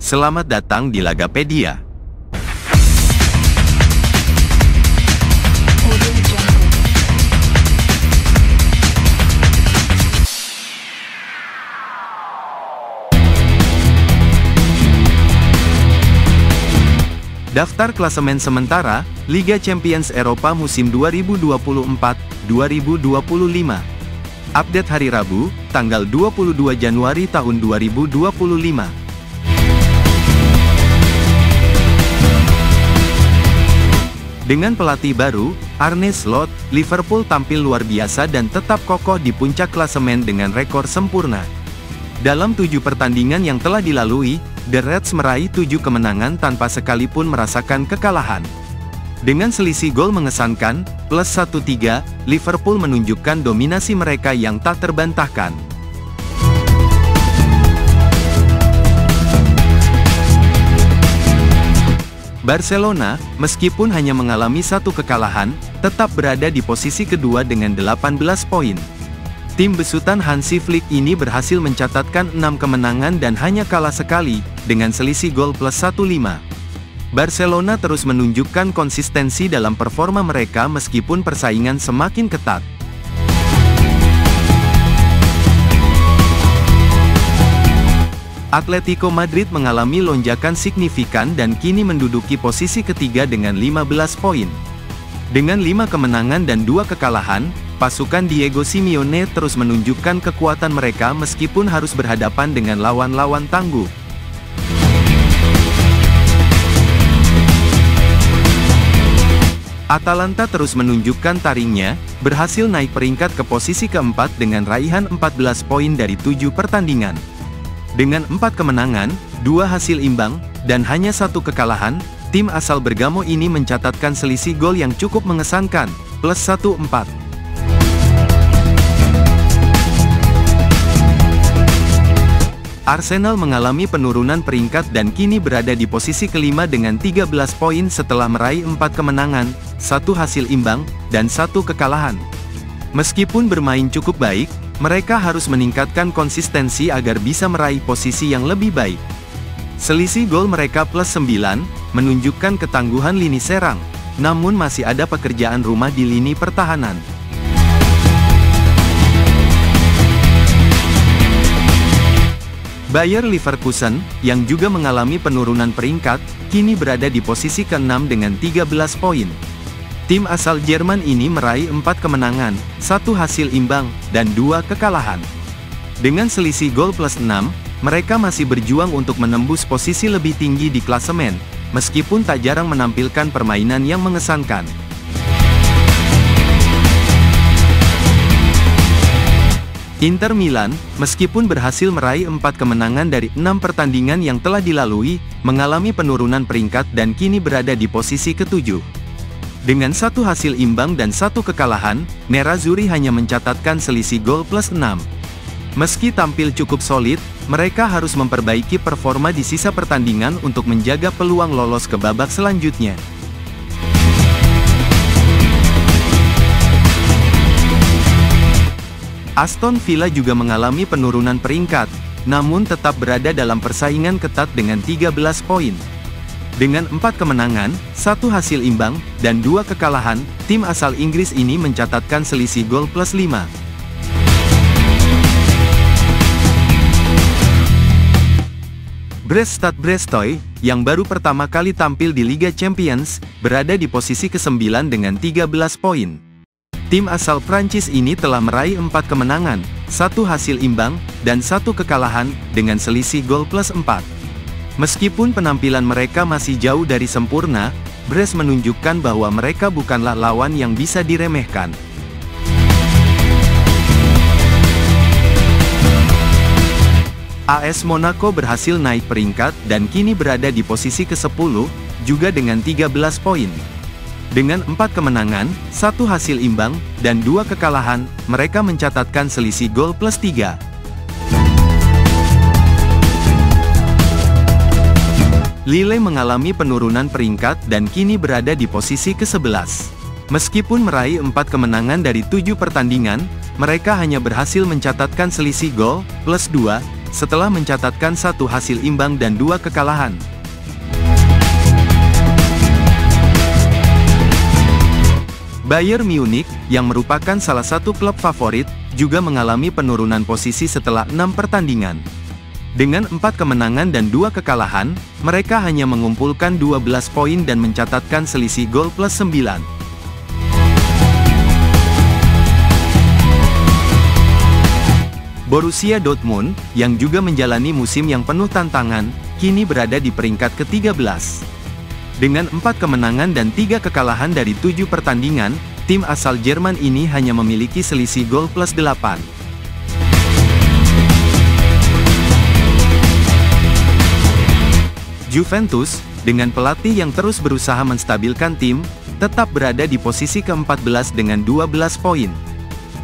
Selamat datang di Lagapedia. Daftar klasemen sementara Liga Champions Eropa musim 2024-2025. Update hari Rabu, tanggal 22 Januari tahun 2025. Dengan pelatih baru, Arne Slot, Liverpool tampil luar biasa dan tetap kokoh di puncak klasemen dengan rekor sempurna. Dalam 7 pertandingan yang telah dilalui, The Reds meraih 7 kemenangan tanpa sekalipun merasakan kekalahan. Dengan selisih gol mengesankan, plus 1-3, Liverpool menunjukkan dominasi mereka yang tak terbantahkan. Barcelona, meskipun hanya mengalami 1 kekalahan, tetap berada di posisi kedua dengan 18 poin. Tim besutan Hansi Flick ini berhasil mencatatkan 6 kemenangan dan hanya kalah sekali, dengan selisih gol plus 1-5. Barcelona terus menunjukkan konsistensi dalam performa mereka meskipun persaingan semakin ketat. Atletico Madrid mengalami lonjakan signifikan dan kini menduduki posisi ketiga dengan 15 poin. Dengan 5 kemenangan dan 2 kekalahan, pasukan Diego Simeone terus menunjukkan kekuatan mereka meskipun harus berhadapan dengan lawan-lawan tangguh. Atalanta terus menunjukkan taringnya, berhasil naik peringkat ke posisi keempat dengan raihan 14 poin dari 7 pertandingan. Dengan 4 kemenangan, 2 hasil imbang, dan hanya 1 kekalahan, tim asal Bergamo ini mencatatkan selisih gol yang cukup mengesankan, plus 1-4. Arsenal mengalami penurunan peringkat dan kini berada di posisi kelima dengan 13 poin setelah meraih 4 kemenangan, 1 hasil imbang, dan 1 kekalahan. Meskipun bermain cukup baik, mereka harus meningkatkan konsistensi agar bisa meraih posisi yang lebih baik. Selisih gol mereka plus 9, menunjukkan ketangguhan lini serang, namun masih ada pekerjaan rumah di lini pertahanan. Bayer Leverkusen, yang juga mengalami penurunan peringkat, kini berada di posisi ke-6 dengan 13 poin. Tim asal Jerman ini meraih 4 kemenangan, 1 hasil imbang, dan 2 kekalahan. Dengan selisih gol plus 6, mereka masih berjuang untuk menembus posisi lebih tinggi di klasemen, meskipun tak jarang menampilkan permainan yang mengesankan. Inter Milan, meskipun berhasil meraih 4 kemenangan dari 6 pertandingan yang telah dilalui, mengalami penurunan peringkat dan kini berada di posisi ke-7. Dengan 1 hasil imbang dan 1 kekalahan, Nerazzurri hanya mencatatkan selisih gol plus 6. Meski tampil cukup solid, mereka harus memperbaiki performa di sisa pertandingan untuk menjaga peluang lolos ke babak selanjutnya. Aston Villa juga mengalami penurunan peringkat, namun tetap berada dalam persaingan ketat dengan 13 poin. Dengan 4 kemenangan, 1 hasil imbang, dan 2 kekalahan, tim asal Inggris ini mencatatkan selisih gol plus 5. Brest Stade Brestoy, yang baru pertama kali tampil di Liga Champions, berada di posisi ke-9 dengan 13 poin. Tim asal Prancis ini telah meraih 4 kemenangan, 1 hasil imbang, dan 1 kekalahan, dengan selisih gol plus 4. Meskipun penampilan mereka masih jauh dari sempurna, Brest menunjukkan bahwa mereka bukanlah lawan yang bisa diremehkan. AS Monaco berhasil naik peringkat dan kini berada di posisi ke-10, juga dengan 13 poin. Dengan 4 kemenangan, 1 hasil imbang, dan 2 kekalahan, mereka mencatatkan selisih gol plus 3. Lille mengalami penurunan peringkat dan kini berada di posisi ke-11. Meskipun meraih 4 kemenangan dari 7 pertandingan, mereka hanya berhasil mencatatkan selisih gol plus 2 setelah mencatatkan 1 hasil imbang dan 2 kekalahan. Bayern Munich, yang merupakan salah satu klub favorit, juga mengalami penurunan posisi setelah 6 pertandingan. Dengan 4 kemenangan dan 2 kekalahan, mereka hanya mengumpulkan 12 poin dan mencatatkan selisih gol plus 9. Borussia Dortmund, yang juga menjalani musim yang penuh tantangan, kini berada di peringkat ke-13. Dengan 4 kemenangan dan 3 kekalahan dari 7 pertandingan, tim asal Jerman ini hanya memiliki selisih gol plus 8. Juventus, dengan pelatih yang terus berusaha menstabilkan tim, tetap berada di posisi ke-14 dengan 12 poin.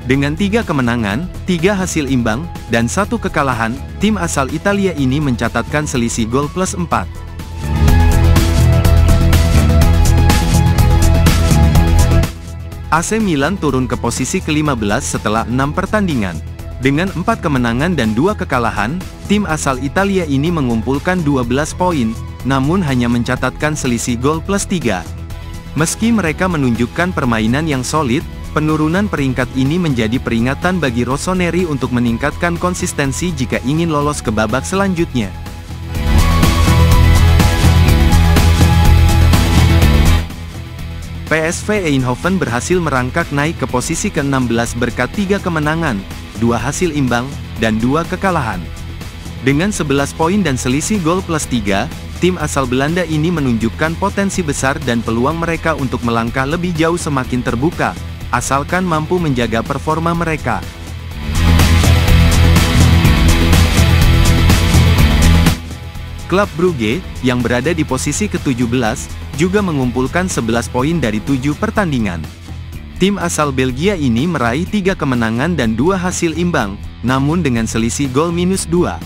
Dengan 3 kemenangan, 3 hasil imbang, dan 1 kekalahan, tim asal Italia ini mencatatkan selisih gol plus 4. AC Milan turun ke posisi ke-15 setelah 6 pertandingan. Dengan 4 kemenangan dan 2 kekalahan, tim asal Italia ini mengumpulkan 12 poin, namun hanya mencatatkan selisih gol plus 3. Meski mereka menunjukkan permainan yang solid, penurunan peringkat ini menjadi peringatan bagi Rossoneri untuk meningkatkan konsistensi jika ingin lolos ke babak selanjutnya. PSV Eindhoven berhasil merangkak naik ke posisi ke-16 berkat 3 kemenangan, 2 hasil imbang, dan 2 kekalahan. Dengan 11 poin dan selisih gol plus 3, tim asal Belanda ini menunjukkan potensi besar dan peluang mereka untuk melangkah lebih jauh semakin terbuka, asalkan mampu menjaga performa mereka. Klub Brugge, yang berada di posisi ke-17, juga mengumpulkan 11 poin dari 7 pertandingan. Tim asal Belgia ini meraih 3 kemenangan dan 2 hasil imbang, namun dengan selisih gol minus 2.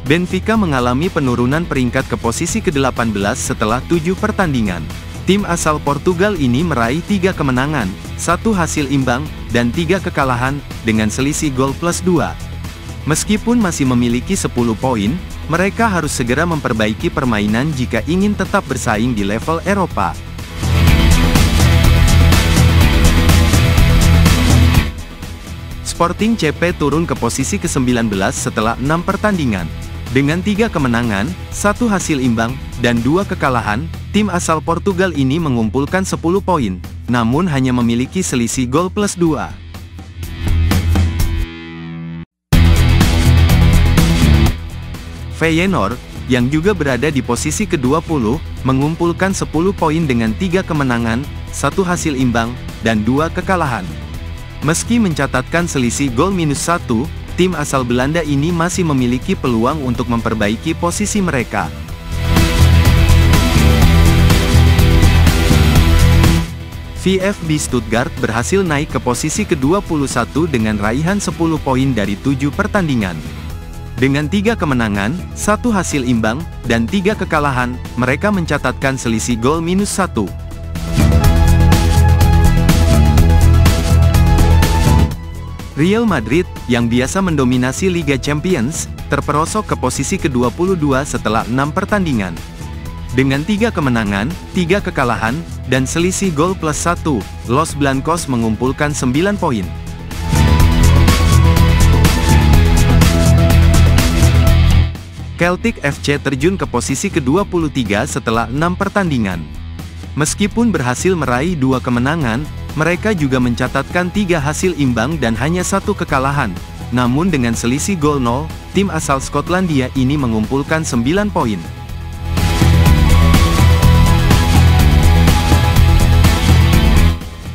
Benfica mengalami penurunan peringkat ke posisi ke-18 setelah 7 pertandingan. Tim asal Portugal ini meraih 3 kemenangan, 1 hasil imbang, dan 3 kekalahan, dengan selisih gol plus 2. Meskipun masih memiliki 10 poin, mereka harus segera memperbaiki permainan jika ingin tetap bersaing di level Eropa. Sporting CP turun ke posisi ke-19 setelah 6 pertandingan. Dengan 3 kemenangan, 1 hasil imbang, dan 2 kekalahan, tim asal Portugal ini mengumpulkan 10 poin, namun hanya memiliki selisih gol plus 2. Feyenoord, yang juga berada di posisi ke-20, mengumpulkan 10 poin dengan 3 kemenangan, 1 hasil imbang, dan 2 kekalahan. Meski mencatatkan selisih gol minus 1, tim asal Belanda ini masih memiliki peluang untuk memperbaiki posisi mereka. VfB Stuttgart berhasil naik ke posisi ke-21 dengan raihan 10 poin dari 7 pertandingan. Dengan 3 kemenangan, 1 hasil imbang, dan 3 kekalahan, mereka mencatatkan selisih gol minus 1. Real Madrid, yang biasa mendominasi Liga Champions, terperosok ke posisi ke-22 setelah 6 pertandingan. Dengan 3 kemenangan, 3 kekalahan, dan selisih gol plus 1, Los Blancos mengumpulkan 9 poin. Celtic FC terjun ke posisi ke-23 setelah 6 pertandingan. Meskipun berhasil meraih 2 kemenangan, mereka juga mencatatkan 3 hasil imbang dan hanya 1 kekalahan. Namun dengan selisih gol 0, tim asal Skotlandia ini mengumpulkan 9 poin.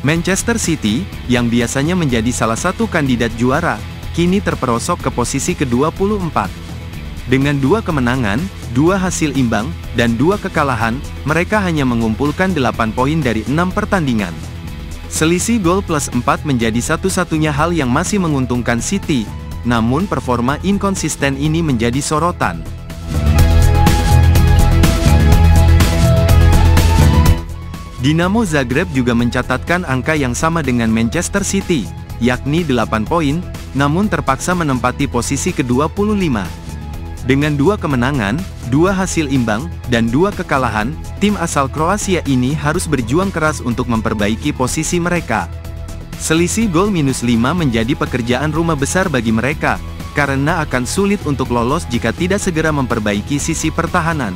Manchester City, yang biasanya menjadi salah satu kandidat juara, kini terperosok ke posisi ke-24. Dengan 2 kemenangan, 2 hasil imbang, dan 2 kekalahan, mereka hanya mengumpulkan 8 poin dari 6 pertandingan. Selisih gol plus 4 menjadi satu-satunya hal yang masih menguntungkan City, namun performa inkonsisten ini menjadi sorotan. Dinamo Zagreb juga mencatatkan angka yang sama dengan Manchester City, yakni 8 poin, namun terpaksa menempati posisi ke-25. Dengan 2 kemenangan, 2 hasil imbang, dan 2 kekalahan, tim asal Kroasia ini harus berjuang keras untuk memperbaiki posisi mereka. Selisih gol -5 menjadi pekerjaan rumah besar bagi mereka, karena akan sulit untuk lolos jika tidak segera memperbaiki sisi pertahanan.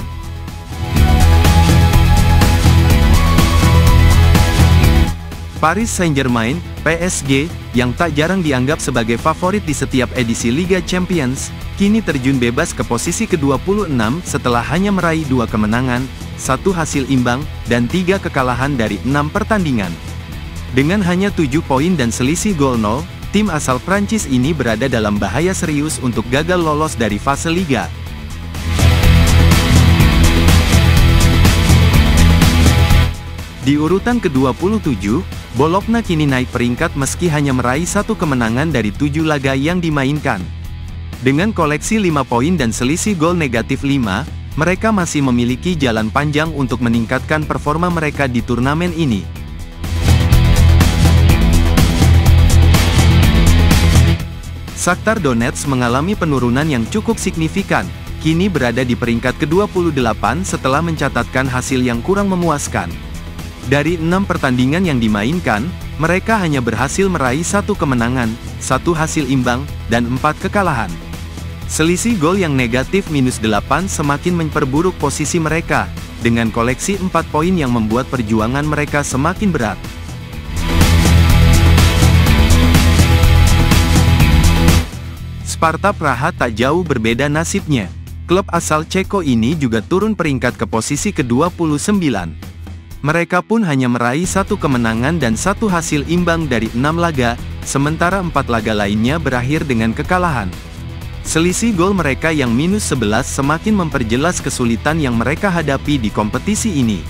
Paris Saint-Germain, PSG, yang tak jarang dianggap sebagai favorit di setiap edisi Liga Champions, kini terjun bebas ke posisi ke-26 setelah hanya meraih 2 kemenangan, 1 hasil imbang, dan 3 kekalahan dari 6 pertandingan. Dengan hanya 7 poin dan selisih gol 0, tim asal Prancis ini berada dalam bahaya serius untuk gagal lolos dari fase Liga. Di urutan ke-27, Bologna kini naik peringkat meski hanya meraih 1 kemenangan dari 7 laga yang dimainkan. Dengan koleksi 5 poin dan selisih gol negatif 5, mereka masih memiliki jalan panjang untuk meningkatkan performa mereka di turnamen ini. Shakhtar Donetsk mengalami penurunan yang cukup signifikan, kini berada di peringkat ke-28 setelah mencatatkan hasil yang kurang memuaskan. Dari 6 pertandingan yang dimainkan, mereka hanya berhasil meraih 1 kemenangan, 1 hasil imbang, dan 4 kekalahan. Selisih gol yang negatif -8 semakin memperburuk posisi mereka, dengan koleksi 4 poin yang membuat perjuangan mereka semakin berat. Sparta Praha tak jauh berbeda nasibnya. Klub asal Ceko ini juga turun peringkat ke posisi ke-29. Mereka pun hanya meraih 1 kemenangan dan 1 hasil imbang dari 6 laga, sementara 4 laga lainnya berakhir dengan kekalahan. Selisih gol mereka yang -11 semakin memperjelas kesulitan yang mereka hadapi di kompetisi ini.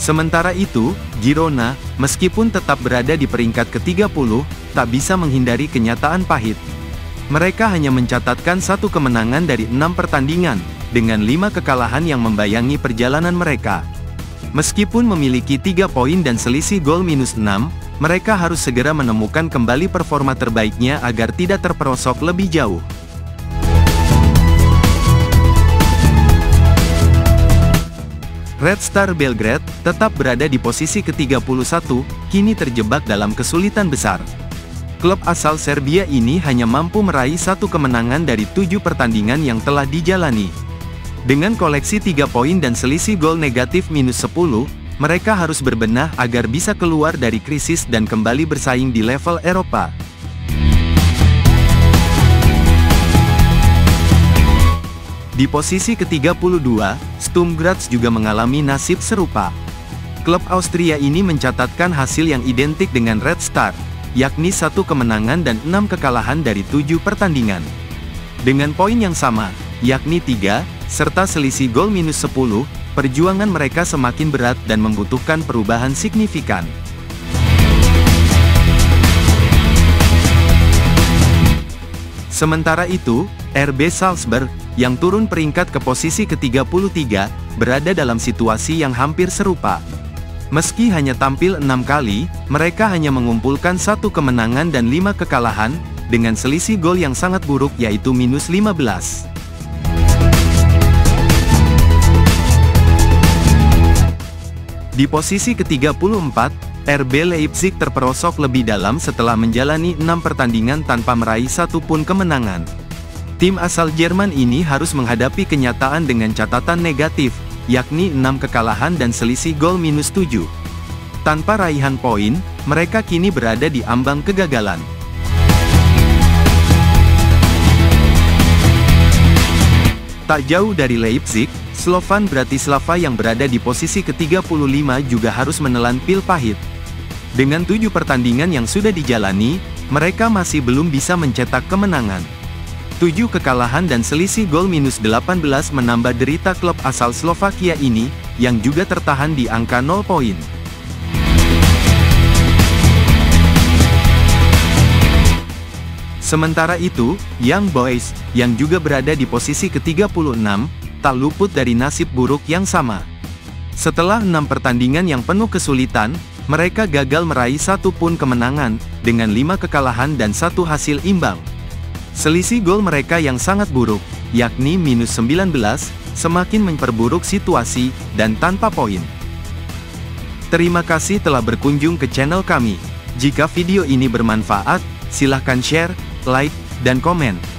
Sementara itu, Girona, meskipun tetap berada di peringkat ke-30, tak bisa menghindari kenyataan pahit. Mereka hanya mencatatkan 1 kemenangan dari 6 pertandingan, dengan 5 kekalahan yang membayangi perjalanan mereka. Meskipun memiliki 3 poin dan selisih gol -6, mereka harus segera menemukan kembali performa terbaiknya agar tidak terperosok lebih jauh. Red Star Belgrade, tetap berada di posisi ke-31, kini terjebak dalam kesulitan besar. Klub asal Serbia ini hanya mampu meraih 1 kemenangan dari 7 pertandingan yang telah dijalani. Dengan koleksi 3 poin dan selisih gol negatif -10, mereka harus berbenah agar bisa keluar dari krisis dan kembali bersaing di level Eropa. Di posisi ke-32, Sturm Graz juga mengalami nasib serupa. Klub Austria ini mencatatkan hasil yang identik dengan Red Star, yakni 1 kemenangan dan 6 kekalahan dari 7 pertandingan. Dengan poin yang sama, yakni 3, serta selisih gol -10, perjuangan mereka semakin berat dan membutuhkan perubahan signifikan. Sementara itu, RB Salzburg, yang turun peringkat ke posisi ke-33, berada dalam situasi yang hampir serupa. Meski hanya tampil 6 kali, mereka hanya mengumpulkan 1 kemenangan dan 5 kekalahan, dengan selisih gol yang sangat buruk yaitu -15. Di posisi ke-34, RB Leipzig terperosok lebih dalam setelah menjalani 6 pertandingan tanpa meraih 1 pun kemenangan. Tim asal Jerman ini harus menghadapi kenyataan dengan catatan negatif, yakni 6 kekalahan dan selisih gol -7. Tanpa raihan poin, mereka kini berada di ambang kegagalan. Tak jauh dari Leipzig, Slovan Bratislava yang berada di posisi ke-35 juga harus menelan pil pahit. Dengan 7 pertandingan yang sudah dijalani, mereka masih belum bisa mencetak kemenangan. 7 kekalahan dan selisih gol -18 menambah derita klub asal Slovakia ini, yang juga tertahan di angka 0 poin. Sementara itu, Young Boys, yang juga berada di posisi ke-36, tak luput dari nasib buruk yang sama. Setelah 6 pertandingan yang penuh kesulitan, mereka gagal meraih 1 pun kemenangan, dengan 5 kekalahan dan 1 hasil imbang. Selisih gol mereka yang sangat buruk, yakni -19, semakin memperburuk situasi, dan tanpa poin. Terima kasih telah berkunjung ke channel kami. Jika video ini bermanfaat, silahkan share, like, dan komen.